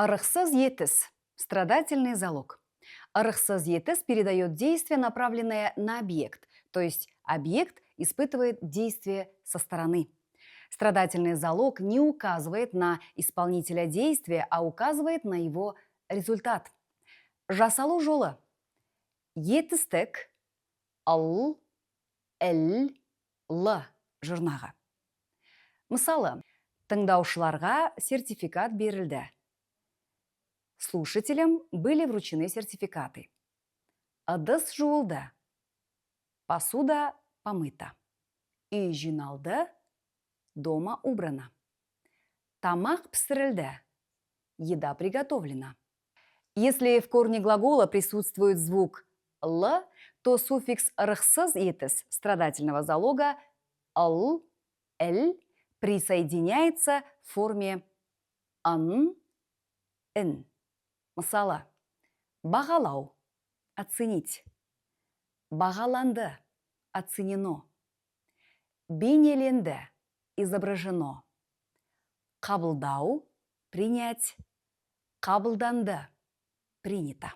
Ырықсыз етіс. Страдательный залог. Ырықсыз етіс передает действие, направленное на объект, то есть объект испытывает действие со стороны. Страдательный залог не указывает на исполнителя действия, а указывает на его результат. Жасалу жолы. Етістік ал, әл, лы жұрнағы. Мысалы, тыңдаушыларға сертификат берілді. Слушателям были вручены сертификаты. Ыдыс жуылды. Посуда помыта. Үй жиналды. Дома убрано. Тамақ пісірілді. Еда приготовлена. Если в корне глагола присутствует звук «л», то суффикс «рықсыз етіс» страдательного залога «ал», «л» присоединяется в форме «ан», «н». Мысалы, бағалау – оценить. Бағаланды – оценено. Бейнеленді – изображено. Қабылдау – принять. Қабылданды – принято.